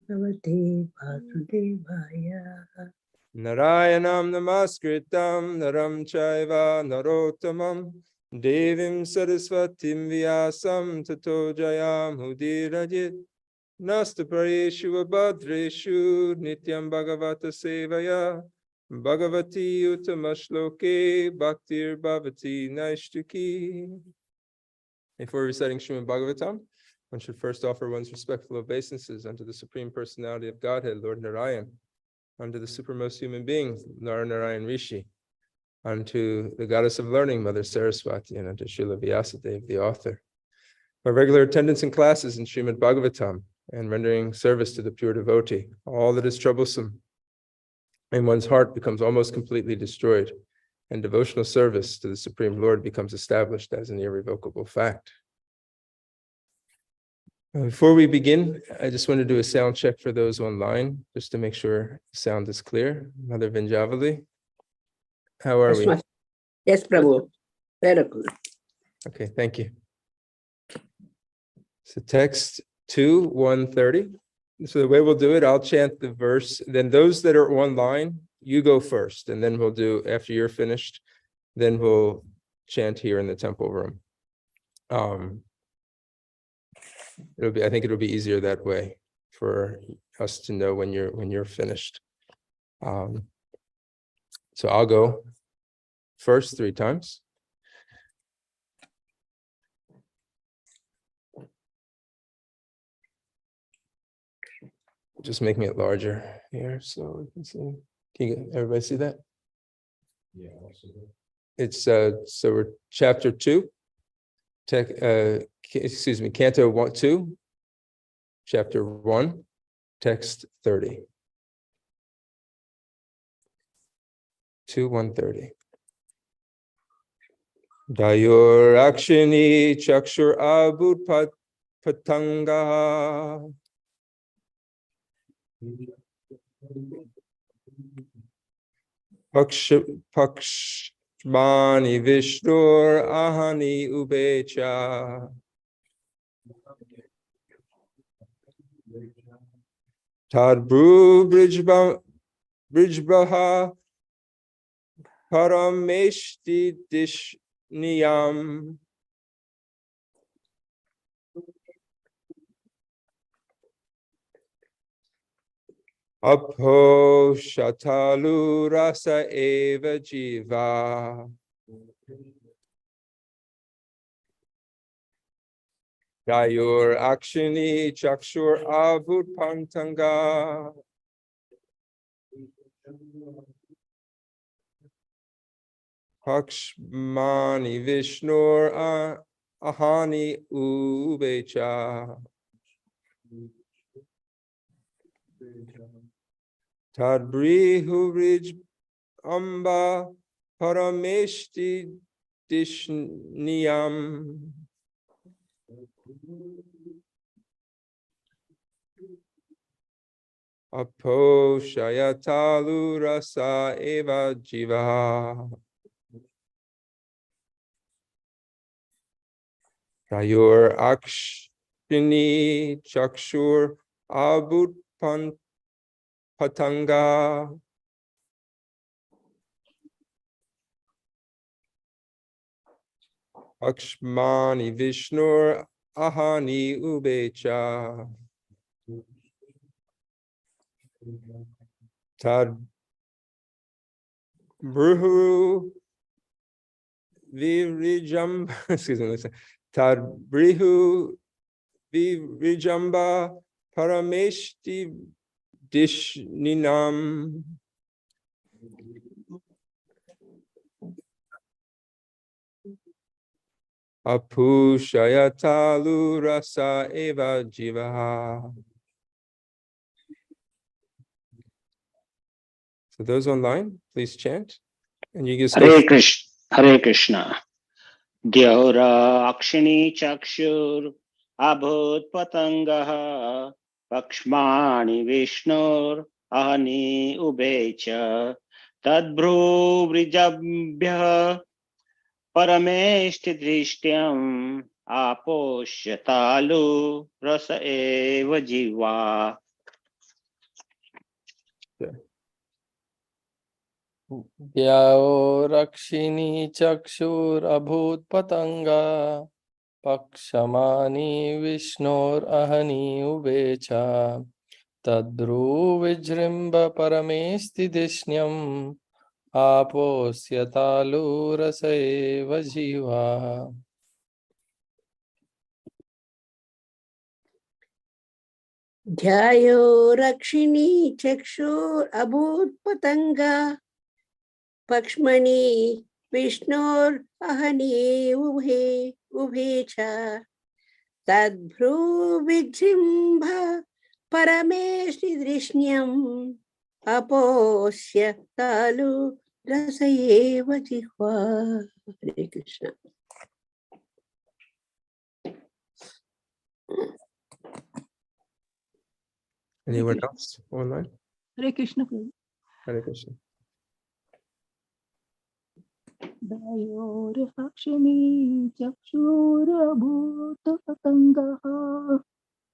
Bhagavate Vasudevaya. Narayanam namaskritam naram chaiva narottamam devim saraswatim vyasam tato jayam udirajit nastapareshu abhadreshu nityam bhagavata sevaya bhagavati utamashloke bhaktir bhavati naishtuki. Before reciting Srimad Bhagavatam, one should first offer one's respectful obeisances unto the Supreme Personality of Godhead, Lord Narayan, unto the supermost human beings, Narayan Rishi, unto the goddess of learning, Mother Saraswati, and unto Srila Vyasadeva, the author. My regular attendance in classes in Srimad Bhagavatam and rendering service to the pure devotee, all that is troublesome in one's heart becomes almost completely destroyed, and devotional service to the Supreme Lord becomes established as an irrevocable fact. Before we begin, I just want to do a sound check for those online, just to make sure the sound is clear. Mother Vinjavali, how are we? Yes, Prabhu. Very good. Okay, thank you. So text 2:130. So the way we'll do it, I'll chant the verse, then those that are online, you go first, and then we'll do, after you're finished, then we'll chant here in the temple room. I think it'll be easier that way for us to know when you're finished. So I'll go first 3 times. Just making it larger here so we can see. Can everybody see that? Yeah. It's so we're chapter 2, Canto 1-2, chapter 1, text 30. 2:130. Dayor akshini chakshur abud patanga. Pakshmani vishnur ahani ubecha. Tadbru brijbaha parameshti dishniyam. Apho shatalu rasa eva jiva. Dayur akshini chakshur abud pantanga. Pakshmani vishnur ahani ubecha. Tadbrihu rij amba parameshti dishniyam. Apo shayatalu rasa eva jiva. Rayur akshini chakshur abud patanga. Akshmani vishnur ahani ubecha. Tad bruhu virijamba. Excuse me. Listen. Tad brihu virijamba parameshti dishninam. Apu shayatalu rasa eva jivaha. So those online, please chant. And you just Hare Krishna. Hare Krishna. Dyaura akshini chakshur abhut patangaha pakshmani vishnur ahani ubecha tadbhru vrijabhyah parameshti drishyam aposhyatalu rasa eva jiva. Dhyao rakshini chakshur abhut patanga pakshamani vishnor ahani ubecha tadru vijrimba paramesti dishnyam aposyatalu raseva jiva. ध्यायो रक्षिणी चक्षुर अभूत पतंगा पक्ष्मणि विष्णोर अहनि उभे च तद्भ्रू विजृंभ परमेष्टि दृश्यम् अपोष्य तालु रसयेव जिह्वा. हरे Krishna. Anyone else online? Hare Krishna. Hare Krishna. Dayor Hakshini Chakshura Bhuta Patangaha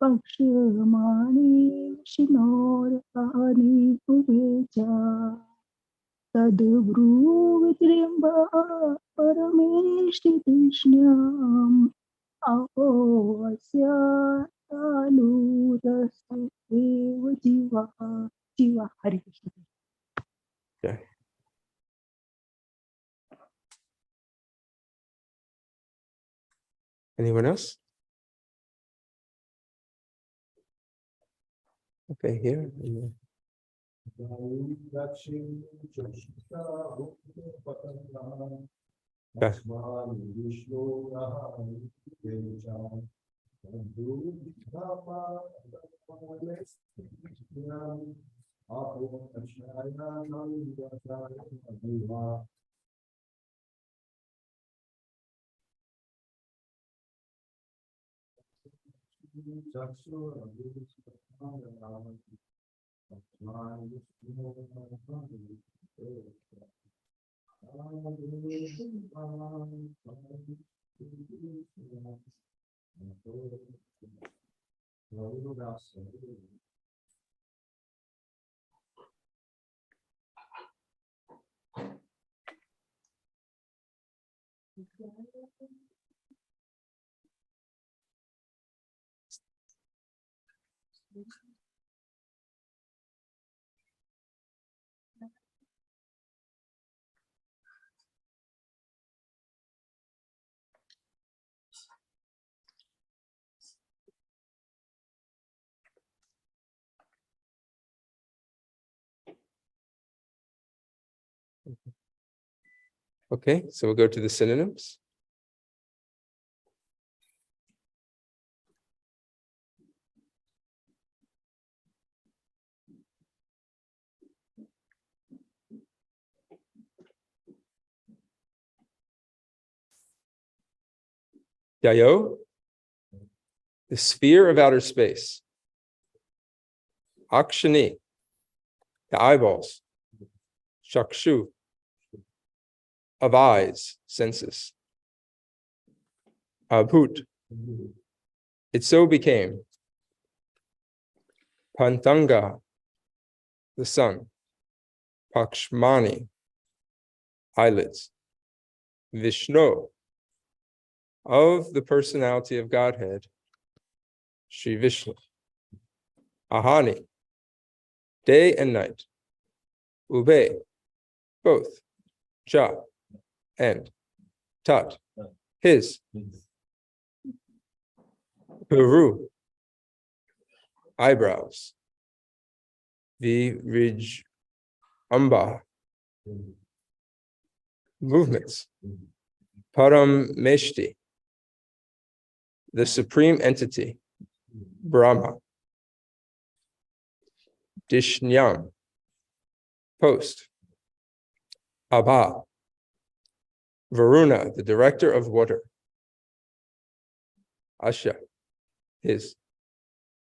Pakshamani Shinor Ani Ubecha Tadvru Vitrimba Parameshti Krishnam Aho Asya Talu Rasa Eva Jiva. Jiva. Hare Krishna. Okay. Anyone else? Okay, here. Okay. Okay, so we'll go to the synonyms. Yayo, the sphere of outer space. Akshani, the eyeballs. Shakshu, of eyes, senses. Abhut, it so became. Pantanga, the sun. Pakshmani, eyelids. Vishnu, of the personality of Godhead. Shri Vishnu. Ahani, day and night. Ube, both. Cha, and. Tat, his. Peru, eyebrows. Virij Amba, movements. Param Meshti, the supreme entity. Brahma. Dishnyam, post. Abha, Varuna, the director of water. Asha, his.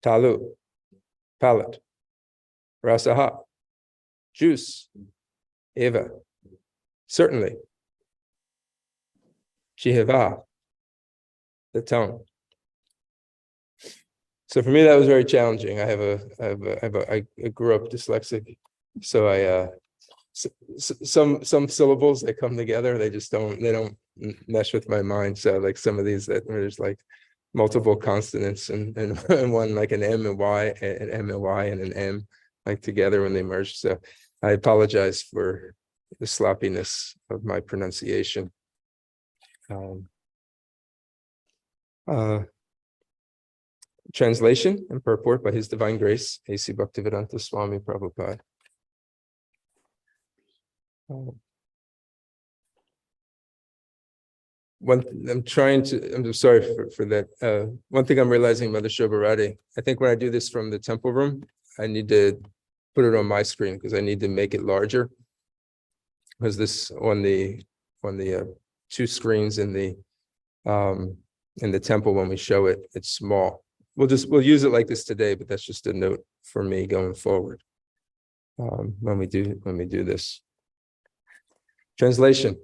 Talu, palate. Rasaha, juice. Eva, certainly. Jiva, the tongue. So for me, that was very challenging. I grew up dyslexic, So I some syllables, they come together, they don't mesh with my mind. So like some of these that there's like multiple consonants and one like an M and Y, an M and Y and an M like together when they merge. So I apologize for the sloppiness of my pronunciation. Translation and purport by His Divine Grace, A.C. Bhaktivedanta Swami Prabhupada. I'm sorry for that. One thing I'm realizing, Mother Shobharati, I think when I do this from the temple room, I need to put it on my screen because I need to make it larger. Because this on the two screens in the temple, when we show it, it's small. We'll use it like this today, but that's just a note for me going forward. When we do this. Translation.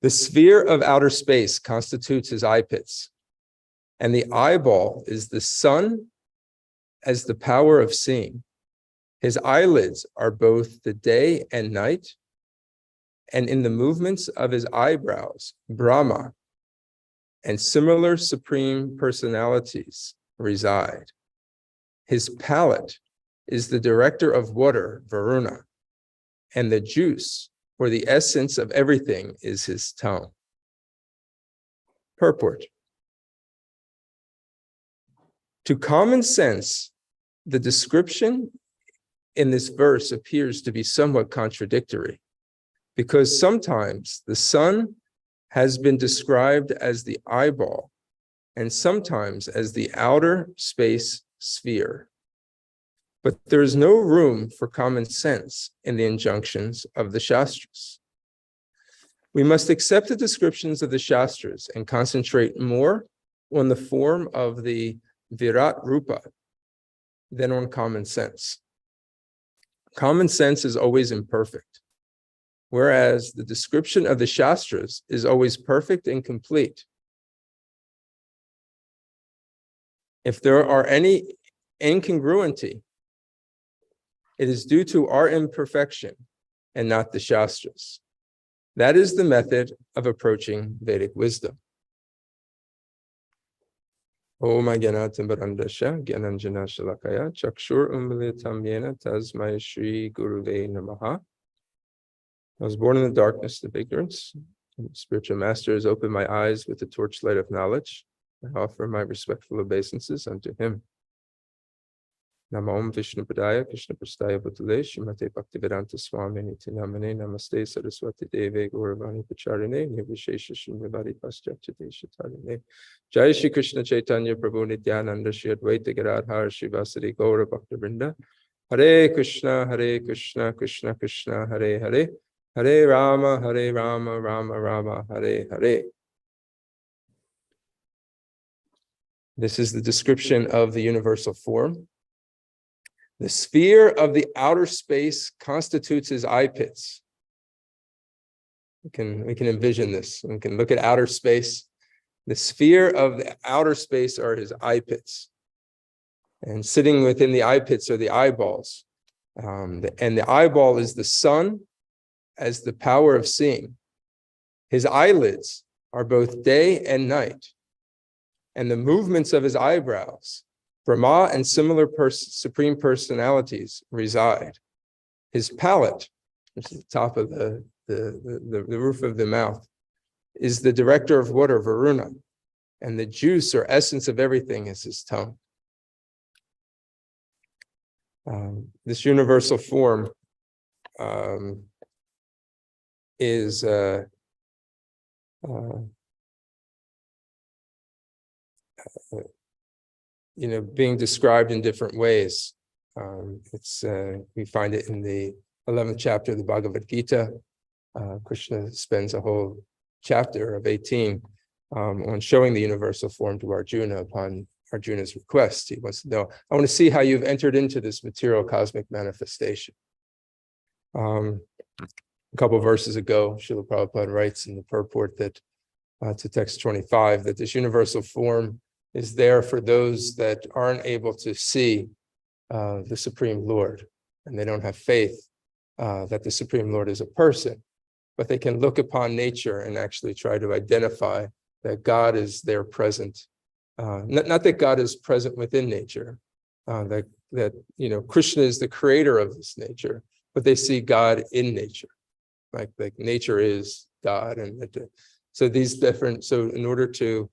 The sphere of outer space constitutes his eye pits, and the eyeball is the sun as the power of seeing. His eyelids are both the day and night, and in the movements of his eyebrows, Brahma and similar supreme personalities reside. His palate is the director of water, Varuna, and the juice, or the essence of everything, is his tongue. Purport. To common sense, the description in this verse appears to be somewhat contradictory, because sometimes the sun has been described as the eyeball and sometimes as the outer space sphere. But there is no room for common sense in the injunctions of the Shastras. We must accept the descriptions of the Shastras and concentrate more on the form of the Virat Rupa than on common sense. Common sense is always imperfect, whereas the description of the Shastras is always perfect and complete. If there are any incongruity, it is due to our imperfection and not the Shastras. That is the method of approaching Vedic wisdom. Om Gyanatam Barandasha, Gyananjana Shalakaya, Chakshur Umbilitam Yena, Tasmai Shri Guruve Namaha. I was born in the darkness of ignorance. The spiritual master has opened my eyes with the torchlight of knowledge. I offer my respectful obeisances unto him. Namo Om Vishnu Padaya, Krishna Prastaya Bhutale, Shrimate Bhaktivedanta Swami Niti Namane, Namaste Saraswati Deve, Gauravani Pacharine, Nirvishesha Shunyavadi Paschachate Shatarine. Jai Shri Krishna Chaitanya Prabhu Nityananda Shri Advaita Gadadhar Shri Vasari Gaura Bhakta Vrinda. Hare Krishna, Krishna Krishna, Hare Hare. Hare Rama, Rama Rama, Hare Hare. This is the description of the universal form. The sphere of the outer space constitutes his eye pits. We can envision this. We can look at outer space. The sphere of the outer space are his eye pits. And sitting within the eye pits are the eyeballs. And the eyeball is the sun as the power of seeing. His eyelids are both day and night. And the movements of his eyebrows, Brahma and similar supreme personalities reside. His palate, which is the top of the roof of the mouth, is the director of water, Varuna, and the juice or essence of everything is his tongue. This universal form is being described in different ways. We find it in the 11th chapter of the Bhagavad Gita. Krishna spends a whole chapter of 18 on showing the universal form to Arjuna upon Arjuna's request. He wants to know, I want to see how you've entered into this material cosmic manifestation. A couple of verses ago, Srila Prabhupada writes in the purport that to text 25, that this universal form is there for those that aren't able to see the Supreme Lord, and they don't have faith that the Supreme Lord is a person, but they can look upon nature and actually try to identify that God is there present. Not that God is present within nature, that Krishna is the creator of this nature, but they see God in nature, like nature is God, and so these different. So in order to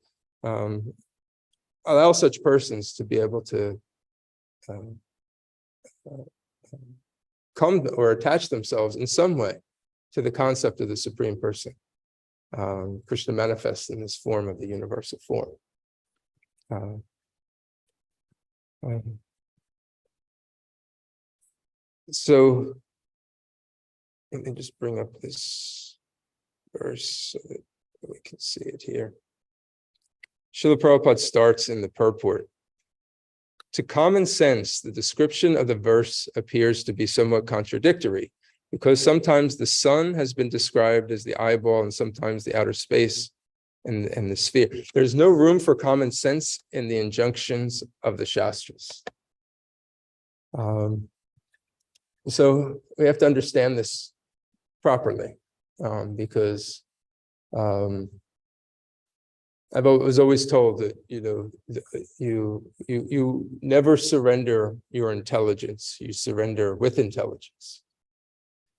allow such persons to be able to come or attach themselves in some way to the concept of the Supreme Person, Krishna manifests in this form of the universal form. So let me just bring up this verse so that we can see it here. Srila Prabhupada starts in the purport. To common sense, the description of the verse appears to be somewhat contradictory, because sometimes the sun has been described as the eyeball and sometimes the outer space and the sphere. There's no room for common sense in the injunctions of the Shastras. So we have to understand this properly, because I was always told that you never surrender your intelligence. You surrender with intelligence,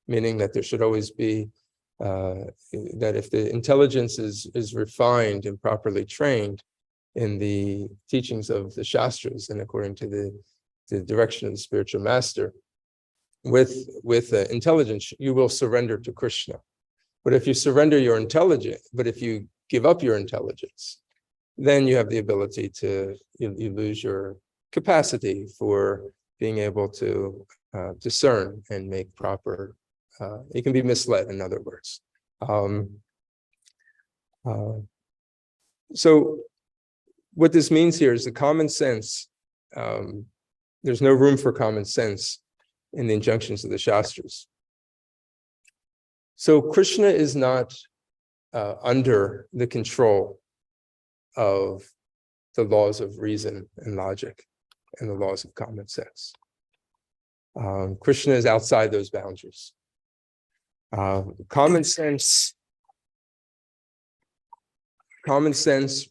meaning that there should always be that if the intelligence is refined and properly trained in the teachings of the Shastras and according to the direction of the spiritual master, with intelligence, you will surrender to Krishna. But if you surrender your intelligence, but if you give up your intelligence, then you have the ability to, you lose your capacity for being able to discern and make proper, you can be misled, in other words. So what this means here is the common sense, there's no room for common sense in the injunctions of the Shastras. So Krishna is not under the control of the laws of reason and logic and the laws of common sense. Krishna is outside those boundaries. Common sense,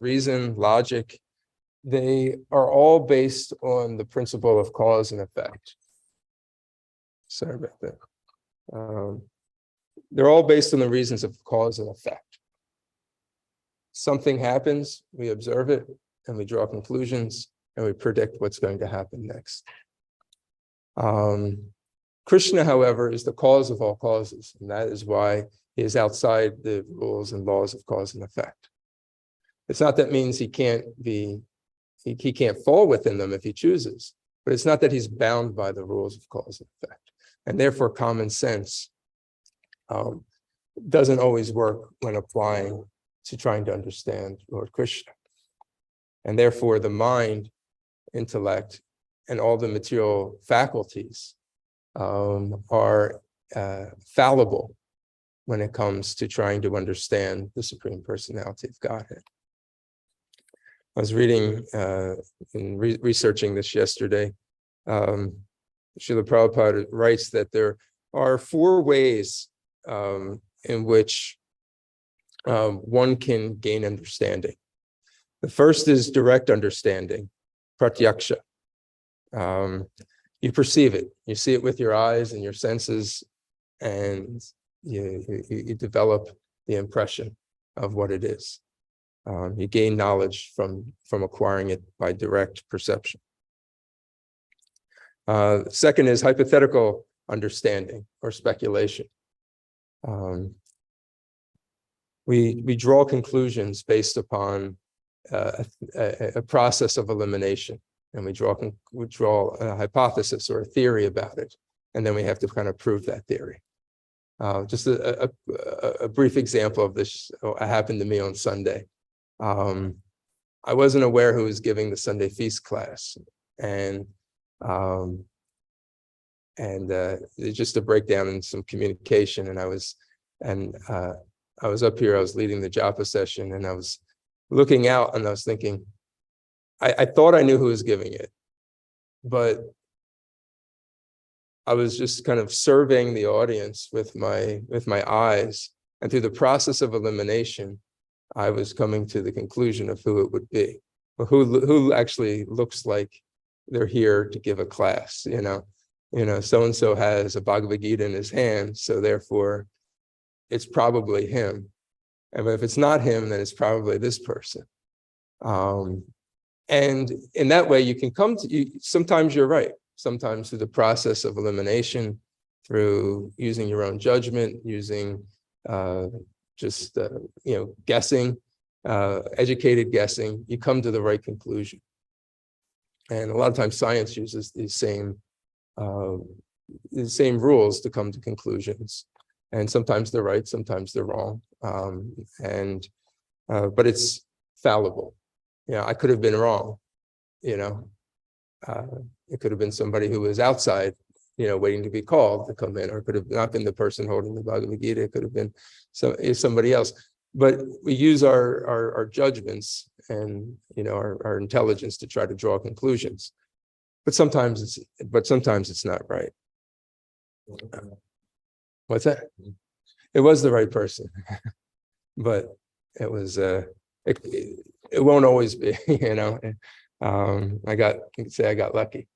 reason, logic, they are all based on the principle of cause and effect. Sorry about that. They're all based on the reasons of cause and effect. Something happens, we observe it, and we draw conclusions, and we predict what's going to happen next. Krishna, however, is the cause of all causes, and that is why he is outside the rules and laws of cause and effect. It's not that means he can't fall within them if he chooses, but it's not that he's bound by the rules of cause and effect. And therefore, common sense doesn't always work when applying to trying to understand Lord Krishna. And therefore, the mind, intellect, and all the material faculties are fallible when it comes to trying to understand the Supreme Personality of Godhead. I was reading and researching this yesterday. Srila Prabhupada writes that there are 4 ways in which one can gain understanding. The first is direct understanding, pratyaksha. You perceive it, you see it with your eyes and your senses, and you develop the impression of what it is. You gain knowledge from acquiring it by direct perception. Second is hypothetical understanding or speculation. We draw conclusions based upon a process of elimination, and we draw a hypothesis or a theory about it, and then we have to kind of prove that theory. Just a brief example of this happened to me on Sunday. I wasn't aware who was giving the Sunday feast class, and just a breakdown in some communication. And I was up here, I was leading the japa session, and I was looking out and I was thinking, I thought I knew who was giving it, but I was just kind of surveying the audience with my eyes, and through the process of elimination, I was coming to the conclusion of who it would be, or who actually looks like they're here to give a class. So and so has a Bhagavad Gita in his hand, so therefore, it's probably him. And if it's not him, then it's probably this person. And in that way, you can come to you. Sometimes you're right. Sometimes through the process of elimination, through using your own judgment, using guessing, educated guessing, you come to the right conclusion. And a lot of times science uses the same rules to come to conclusions. And sometimes they're right, sometimes they're wrong. But it's fallible. I could have been wrong. It could have been somebody who was outside, waiting to be called to come in, or it could have not been the person holding the Bhagavad Gita. It could have been somebody else. But we use our judgments and our intelligence to try to draw conclusions. But sometimes it's not right. What's that? It was the right person, but it was it won't always be. I got lucky.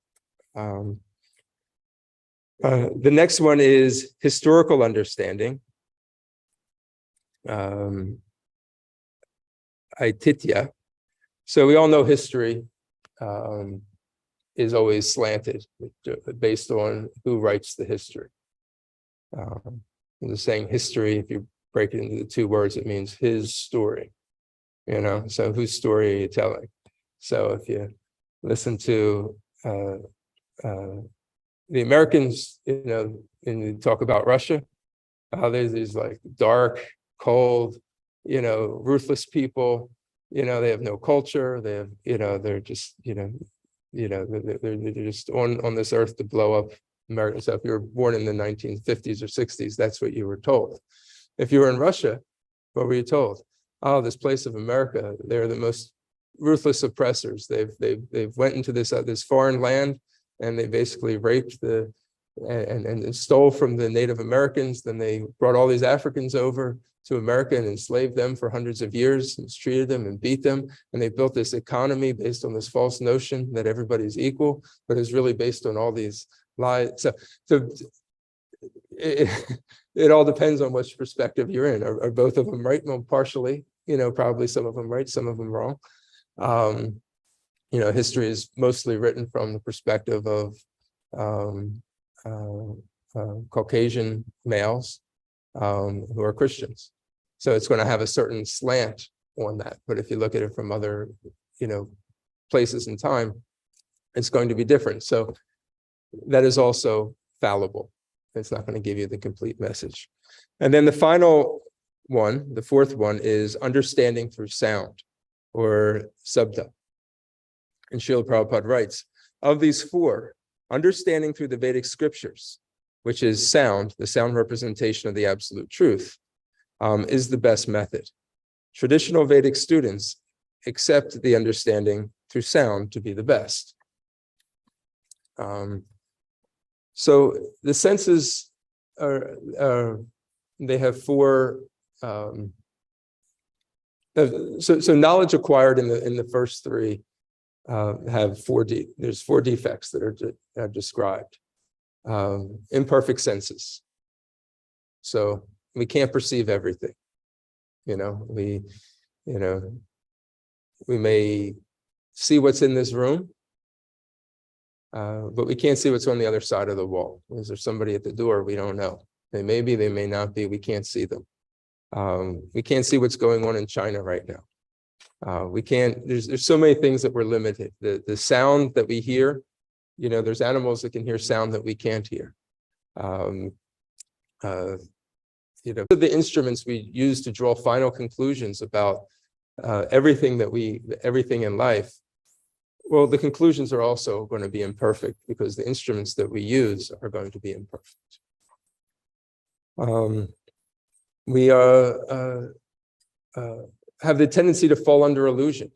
The next one is historical understanding. Aititya. So we all know history is always slanted based on who writes the history. The saying history, if you break it into the two words, it means his story. So whose story are you telling? So if you listen to the Americans, and you talk about Russia, there's these like dark, cold, ruthless people. They have no culture. They have, they're just, they're just on this earth to blow up America. So if you were born in the 1950s or 60s, that's what you were told. If you were in Russia, what were you told? Oh, this place of America, they're the most ruthless oppressors. They've went into this foreign land, and they basically raped and stole from the Native Americans. Then they brought all these Africans over to America and enslaved them for hundreds of years, and treated them and beat them. And they built this economy based on this false notion that everybody's equal, but it's really based on all these lies. So it all depends on which perspective you're in. Are both of them right? Well, partially, probably some of them right, some of them wrong. History is mostly written from the perspective of Caucasian males who are Christians. So it's going to have a certain slant on that. But if you look at it from other, places in time, it's going to be different. So that is also fallible. It's not going to give you the complete message. And then the final one, the fourth one, is understanding through sound, or sabda. And Srila Prabhupada writes, of these four, understanding through the Vedic scriptures, which is sound, the sound representation of the absolute truth, is the best method. Traditional Vedic students accept the understanding through sound to be the best. So the senses they have four. So knowledge acquired in the first three have there's four defects that are described. Imperfect senses. So we can't perceive everything. We may see what's in this room, but we can't see what's on the other side of the wall. Is there somebody at the door? We don't know. They may be, they may not be. We can't see them. We can't see what's going on in China right now. We can't. There's so many things that we're limited. The sound that we hear. There's animals that can hear sound that we can't hear. The instruments we use to draw final conclusions about everything in life. Well, the conclusions are also going to be imperfect because the instruments that we use are going to be imperfect. We have the tendency to fall under illusion,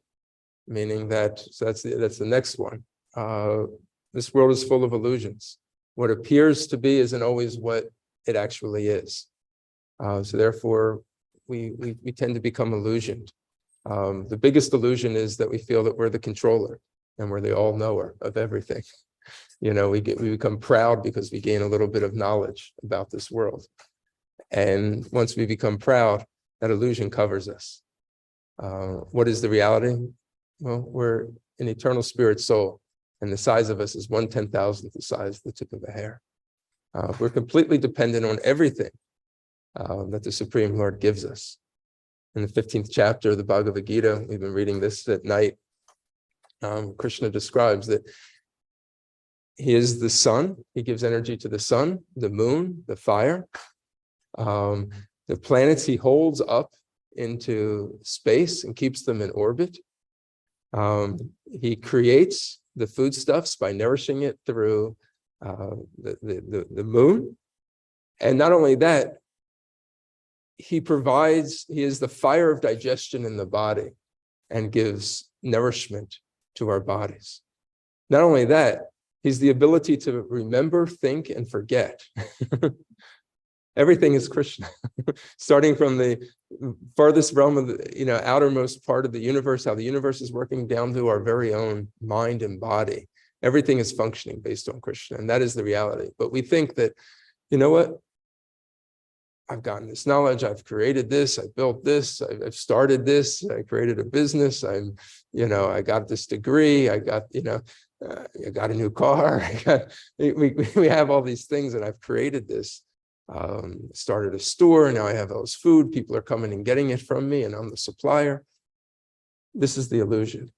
meaning that, so that's the next one. This world is full of illusions. what appears to be isn't always what it actually is. So therefore, we tend to become illusioned. The biggest illusion is that we feel that we're the controller and we're the all-knower of everything. You know, we become proud because we gain a little bit of knowledge about this world. And once we become proud, that illusion covers us. What is the reality? Well, we're an eternal spirit soul, and the size of us is 1/10,000th the size of the tip of a hair. We're completely dependent on everything that the Supreme Lord gives us. In the 15th chapter of the Bhagavad Gita, we've been reading this at night, Krishna describes that he is the sun. He gives energy to the sun, the moon, the fire. The planets he holds up into space and keeps them in orbit. He creates the foodstuffs by nourishing it through the moon. And not only that, he is the fire of digestion in the body and gives nourishment to our bodies. Not only that, he's the ability to remember, think, and forget. Everything is Krishna, starting from the farthest realm of the, outermost part of the universe, how the universe is working down to our very own mind and body. Everything is functioning based on Krishna, and that is the reality. But we think that, you know what? I've gotten this knowledge, I've created this, I built this, I've started this, I created a business, I got this degree, I got a new car, we have all these things, and I've created this. Started a store, now I have all this food, people are coming and getting it from me, and I'm the supplier. This is the illusion.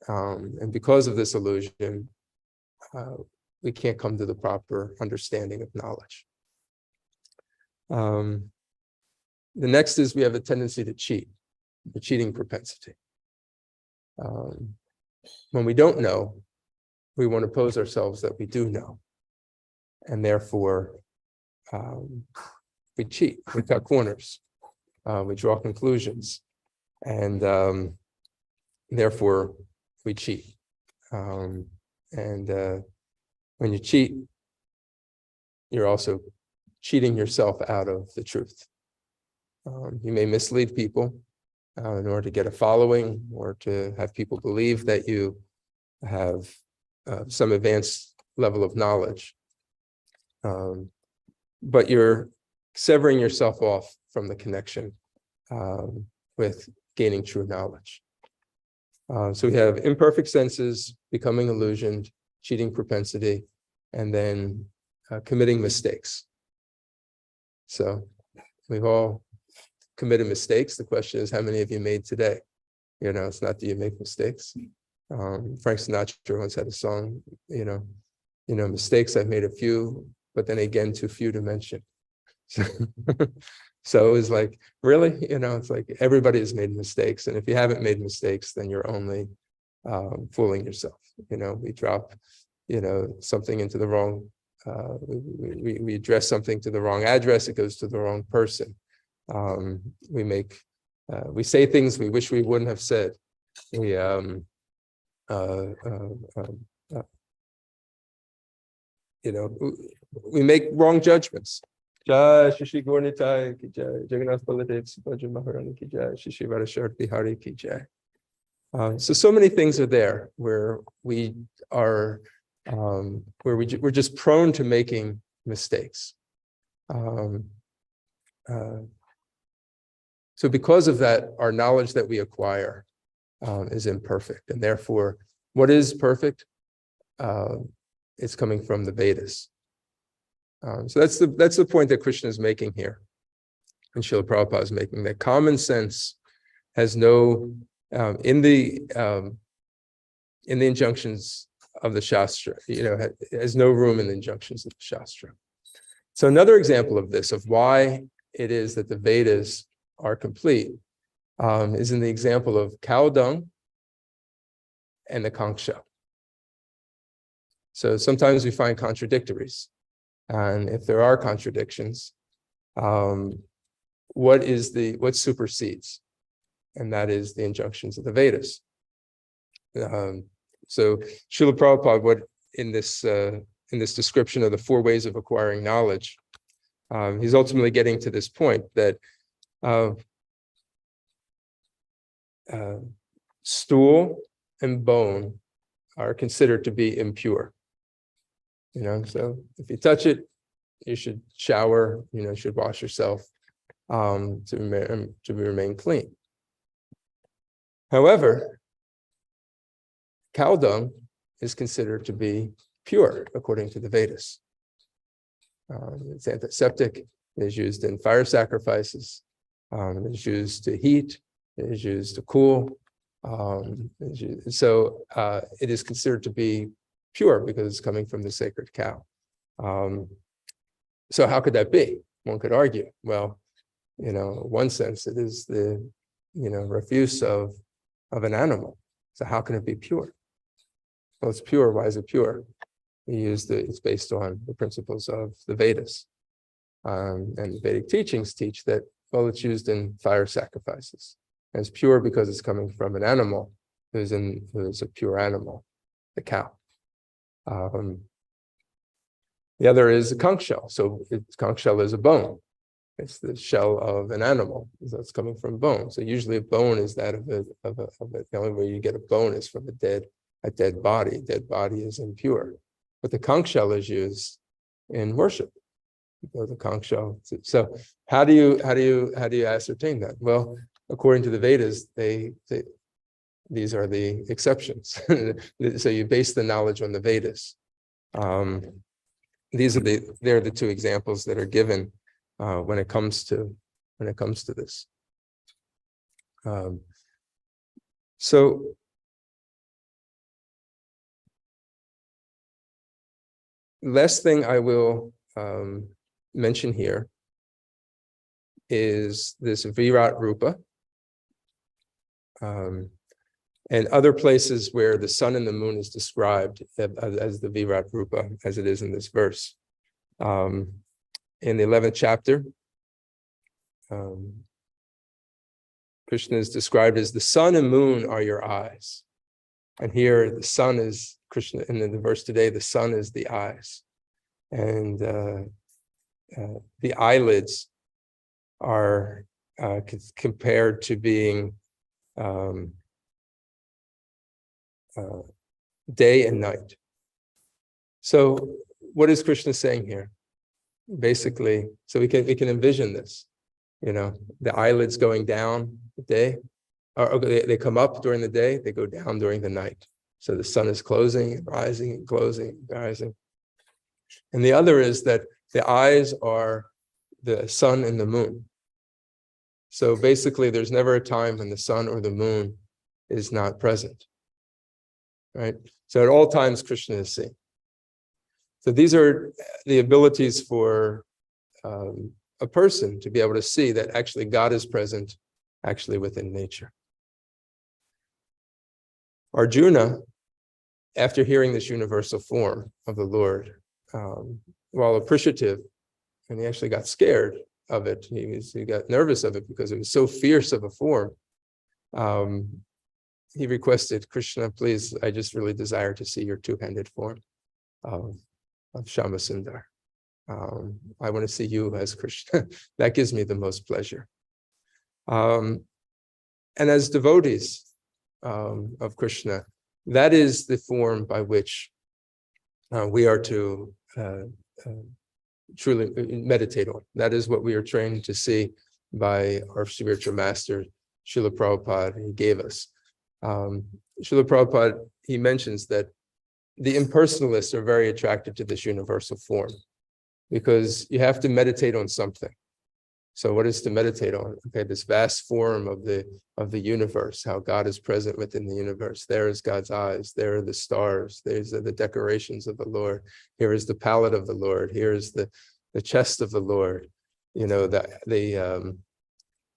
And because of this illusion, we can't come to the proper understanding of knowledge. The next is we have a tendency to cheat, the cheating propensity. When we don't know, we want to pose ourselves that we do know. And therefore, we cheat, we cut corners, we draw conclusions, and therefore we cheat. When you cheat, you're also cheating yourself out of the truth. You may mislead people in order to get a following or to have people believe that you have some advanced level of knowledge. But you're severing yourself off from the connection with gaining true knowledge. So we have imperfect senses, becoming illusioned, cheating propensity, and then committing mistakes. So we've all committed mistakes. The question is, how many of you made today? It's not that you make mistakes. Frank Sinatra once had a song, mistakes, I've made a few, but then again, too few to mention. So it was like, really? It's like everybody has made mistakes. And if you haven't made mistakes, then you're only fooling yourself. We drop, something into the wrong, we address something to the wrong address, it goes to the wrong person. We say things we wish we wouldn't have said. We make wrong judgments. Jai Shri Gaurnitai ki jai, Jagannath Baladev Subhadra Maharani ki jai, Shri Radhashart Bihari ki jai. So many things are there where we are, we're just prone to making mistakes. So because of that, our knowledge that we acquire is imperfect, and therefore, what is perfect? It's coming from the Vedas. So that's the point that Krishna is making here, and Srila Prabhupada is making, that common sense has no in the injunctions of the Shastra, has no room in the injunctions of the Shastra. So another example of this, of why it is that the Vedas are complete, is in the example of cow dung and the conch shell. So sometimes we find contradictories. And if there are contradictions, what supersedes? And that is the injunctions of the Vedas. So Srila Prabhupada, what in this in this description of the 4 ways of acquiring knowledge, he's ultimately getting to this point that stool and bone are considered to be impure. So if you touch it, you should shower, you should wash yourself to remain clean. However, cow dung is considered to be pure according to the Vedas. It's antiseptic. It is used in fire sacrifices. It is used to heat. It is used to cool. So it is considered to be pure because it's coming from the sacred cow. So how could that be? One could argue, well, in one sense, it is the refuse of an animal. So how can it be pure? Well, it's pure. Why is it pure? It's based on the principles of the Vedas. And the Vedic teachings teach that, well, it's used in fire sacrifices. And it's pure because it's coming from an animal who's a pure animal, the cow. The other is a conch shell. So conch shell is a bone. It's the shell of an animal. So it's coming from bone. So usually a bone is that of the only way you get a bone is from a dead body. Dead body is impure. But the conch shell is used in worship. The conch shell. So how do you ascertain that? Well, according to the Vedas, these are the exceptions. So you base the knowledge on the Vedas. They're the 2 examples that are given when it comes to this. So last thing I will mention here is this Virat Rupa, and other places where the sun and the moon is described as the Virat Rupa, as it is in this verse. In the 11th chapter, Krishna is described as the sun and moon are your eyes. And here the sun is Krishna, and in the verse today, the sun is the eyes. And the eyelids are compared to being day and night. So what is Krishna saying here? Basically, so we can envision this, the eyelids going down the day, or they come up during the day, they go down during the night. So the sun is closing and rising and closing and rising. And the other is that the eyes are the sun and the moon. So basically, there's never a time when the sun or the moon is not present, right? So at all times, Krishna is seen. So these are the abilities for a person to be able to see that actually God is present actually within nature. Arjuna, after hearing this universal form of the Lord, while appreciative, and he actually got scared of it, he got nervous of it because it was so fierce of a form, he requested, Krishna, please, I just really desire to see your 2-handed form of Shyamasundar. I want to see you as Krishna. That gives me the most pleasure. And as devotees of Krishna, that is the form by which we are to truly meditate on. That is what we are trained to see by our spiritual master, Srila Prabhupada. He gave us. Srila Prabhupada, he mentions that the impersonalists are very attracted to this universal form because you have to meditate on something. So what is to meditate on? Okay, this vast form of the universe, how God is present within the universe. There is God's eyes. There are the stars. There's the decorations of the Lord. Here is the palette of the Lord. Here is the chest of the Lord. The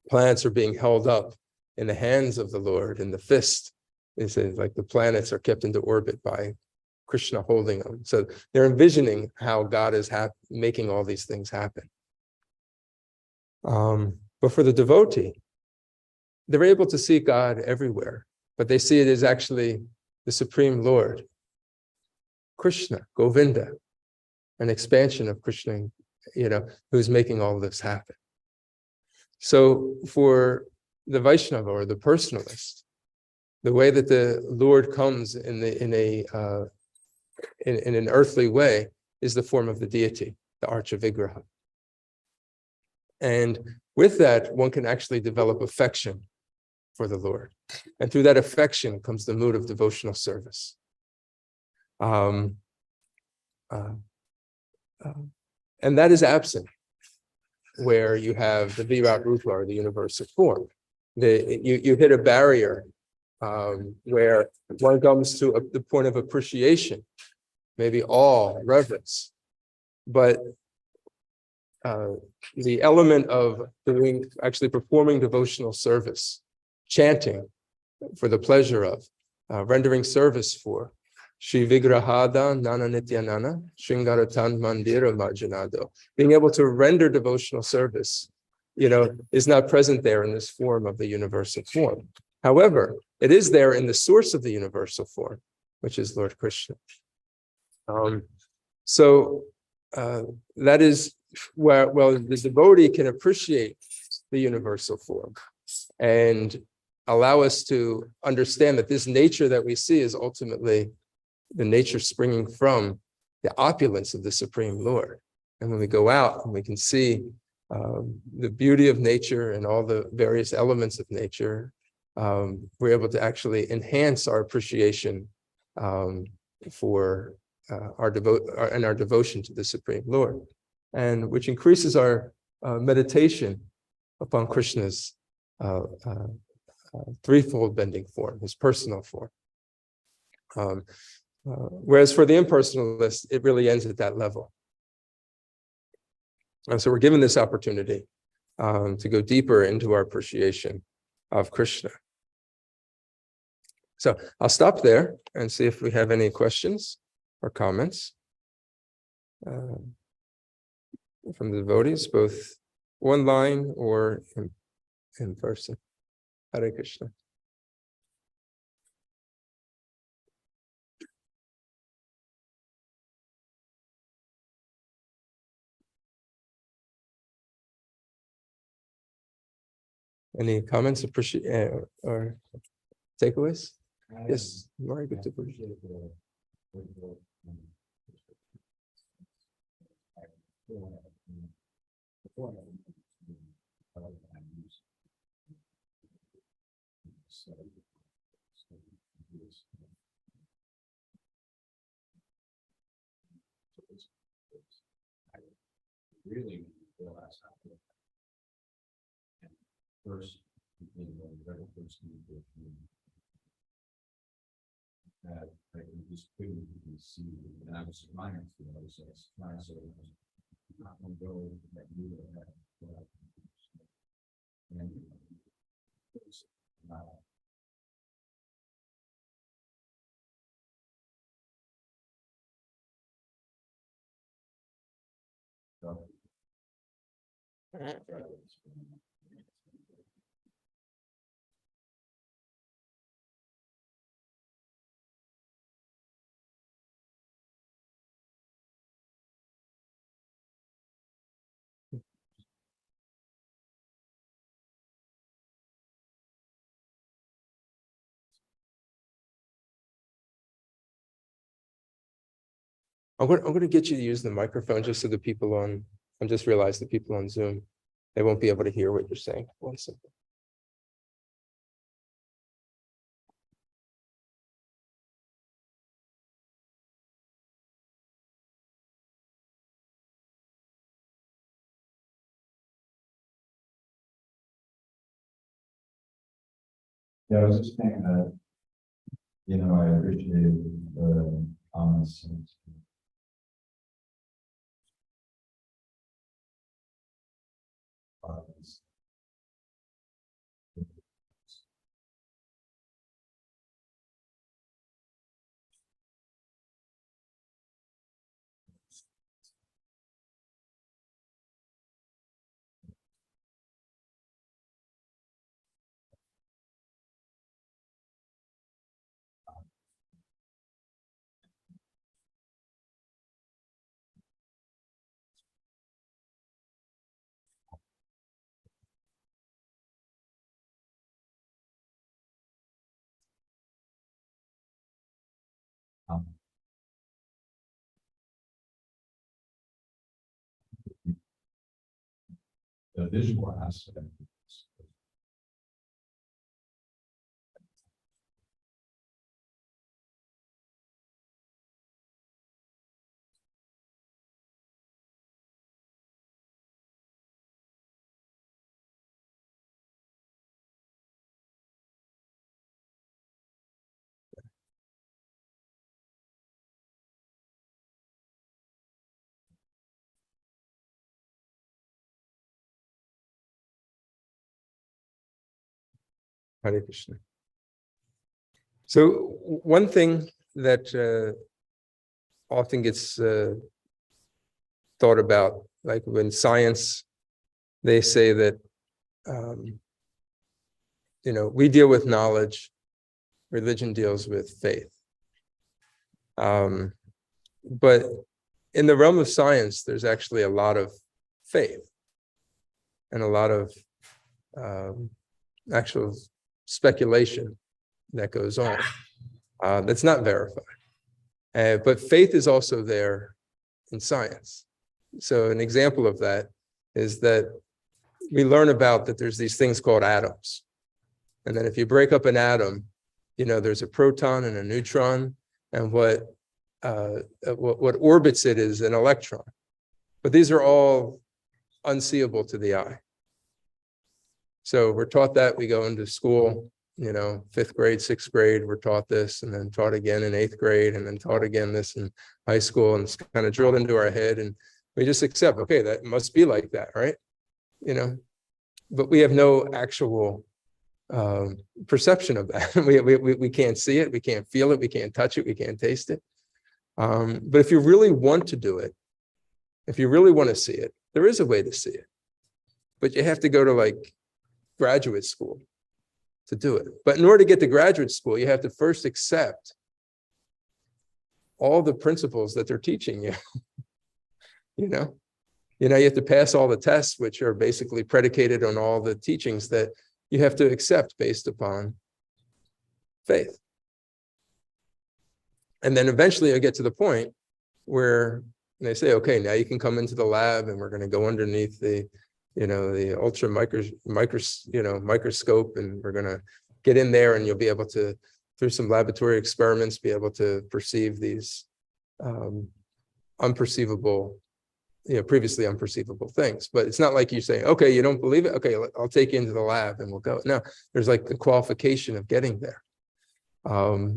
planets are being held up in the hands of the Lord, in the fist. It says like the planets are kept into orbit by Krishna holding them. So they're envisioning how God is making all these things happen. But for the devotee, they're able to see God everywhere, but they see it as actually the Supreme Lord, Krishna, Govinda, an expansion of Krishna, who's making all this happen. So for the Vaishnava or the personalist, the way that the Lord comes in an earthly way is the form of the deity, the Archa Vigraha. And with that, one can actually develop affection for the Lord. And through that affection comes the mood of devotional service. And that is absent where you have the Virat Rupa or the universal form. You hit a barrier where one comes to the point of appreciation, maybe awe, reverence, but the element of actually performing devotional service, chanting for the pleasure of, rendering service for, Shri Vigrahada Nana Nityanana, Shingaratan Mandira Marjanado. Being able to render devotional service, is not present there in this form of the universal form. However, it is there in the source of the universal form, which is Lord Krishna. So that is where, the devotee can appreciate the universal form and allow us to understand that this nature that we see is ultimately the nature springing from the opulence of the Supreme Lord. And when we go out and we can see the beauty of nature and all the various elements of nature, we're able to actually enhance our appreciation for our devotion to the Supreme Lord, and which increases our meditation upon Krishna's threefold bending form, his personal form. Whereas for the impersonalist, it really ends at that level. And so we're given this opportunity to go deeper into our appreciation of Krishna. So I'll stop there and see if we have any questions or comments from the devotees, both online or in person. Hare Krishna. Any comments, or takeaways? Yes, very good. Really realize how first, very first that I just couldn't even see, and I was trying to, I was trying to not go that you would have, and I'm going to get you to use the microphone just so the people on, I just realized the people on Zoom, they won't be able to hear what you're saying. 1 second. yeah, I was just saying that, I appreciated the comments and The visual aspect. Hare Krishna. So one thing that often gets thought about, like when science, they say that, we deal with knowledge, religion deals with faith. But in the realm of science, there's actually a lot of faith and a lot of actual speculation that goes on that's not verified. But faith is also there in science. So an example of that is that we learn about that there's these things called atoms. And then if you break up an atom, there's a proton and a neutron, and what orbits it is an electron. But these are all unseeable to the eye. So we're taught that, we go into school, 5th grade, 6th grade, we're taught this, and then taught again in 8th grade, and then taught again this in high school, and it's kind of drilled into our head, and we just accept, okay, that must be like that, right? But we have no actual perception of that. We can't see it, we can't feel it, we can't touch it, we can't taste it. But if you really want to do it, if you really want to see it, there is a way to see it. But you have to go to like graduate school to do it. But in order to get to graduate school, you have to first accept all the principles that they're teaching you. You have to pass all the tests, which are basically predicated on all the teachings that you have to accept based upon faith. And then eventually you'll get to the point where they say, okay, now you can come into the lab and we're going to go underneath the ultra microscope, and we're going to get in there, and you'll be able to, through some laboratory experiments, be able to perceive these unperceivable, previously unperceivable things. But it's not like you say, okay, you don't believe it? Okay, I'll take you into the lab and we'll go. No, there's like the qualification of getting there.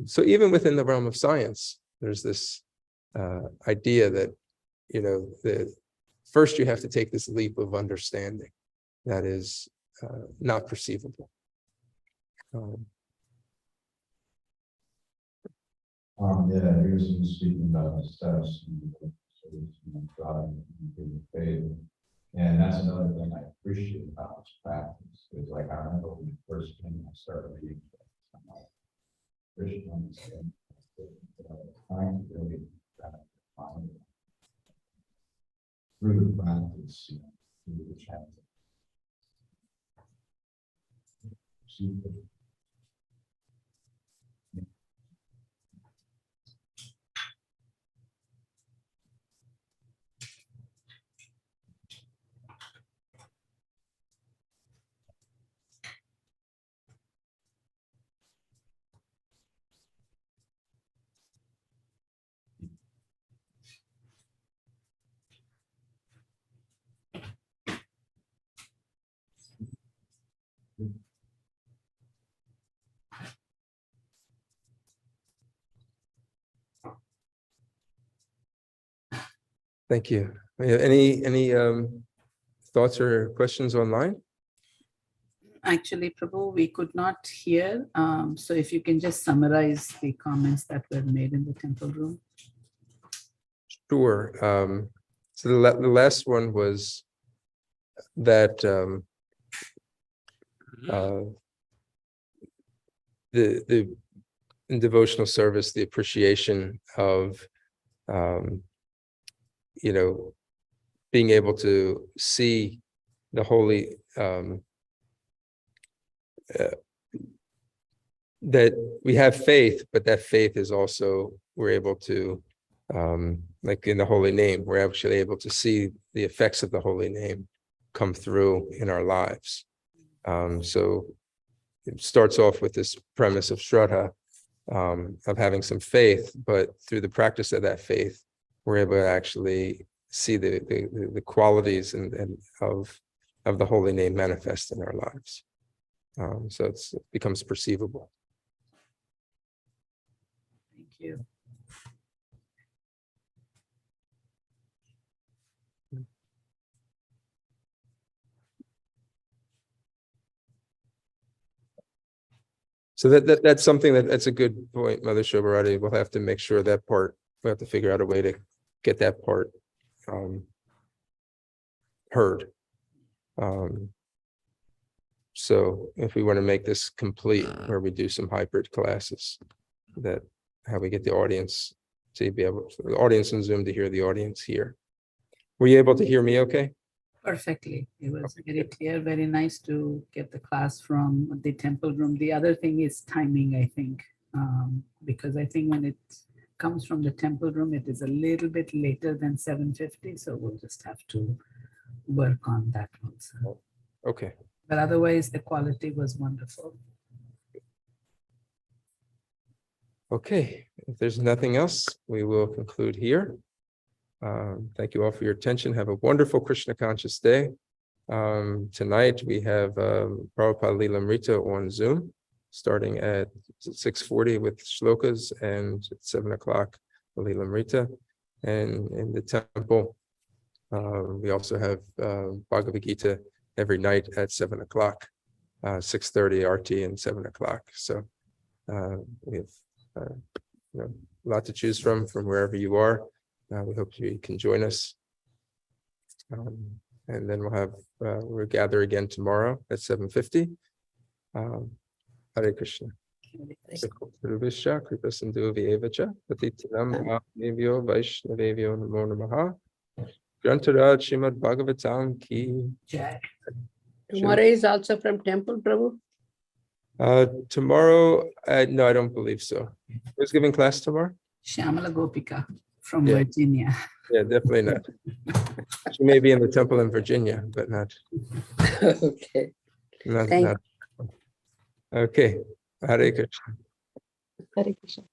So even within the realm of science, there's this idea that, first you have to take this leap of understanding that is not perceivable. Yeah, he was speaking about the steps and faith. And that's another thing I appreciate about this practice. Is like I remember when the first thing I started reading, I'm like, Christian, trying to really find it through the practice, through the chanting. Thank you. Any thoughts or questions online? Actually, Prabhu, we could not hear. So if you can just summarize the comments that were made in the temple room. Sure. So the last one was that the in devotional service, the appreciation of being able to see the holy, that we have faith, but that faith is also we're able to, like in the holy name, we're actually able to see the effects of the holy name come through in our lives. So it starts off with this premise of Shraddha, of having some faith, but through the practice of that faith, we're able to actually see the qualities and of the holy name manifest in our lives. So it becomes perceivable. Thank you. So that's something that's a good point, Mother Shobharati. We'll have to make sure that part, we have to figure out a way to get that part heard. So if we want to make this complete, where we do some hybrid classes, that how we get the audience to be able, the audience in Zoom to hear the audience here. Were you able to hear me okay? Perfectly. It was very clear, very nice to get the class from the temple room. The other thing is timing, I think, because I think when it comes from the temple room, it is a little bit later than 7:50. So we'll just have to work on that also. Okay. But otherwise, the quality was wonderful. Okay. If there's nothing else, we will conclude here. Thank you all for your attention. Have a wonderful Krishna conscious day. Tonight we have Prabhupada Lilamrita on Zoom, starting at 6:40 with shlokas, and at 7 o'clock Lilamrita. And in the temple, we also have Bhagavad Gita every night at 7 o'clock, 6:30 RT and 7 o'clock. So we have a lot to choose from wherever you are. We hope you can join us. And then we'll gather again tomorrow at 7:50. Hare Krishna. Krishna, Kripa Sindhu Vyevacha, Patitinam Mahevyo Vaishnavevyo Namo Namaha. Grantaraj Srimad Bhagavatam Ki. Jai. Tomorrow is also from temple, Prabhu. Tomorrow, no, I don't believe so. Who's giving class tomorrow? Shyamala Gopika from Yeah. Virginia. Yeah, definitely not. She may be in the temple in Virginia, but not. Okay. Thank- Okay. Hare Krishna. Hare Krishna.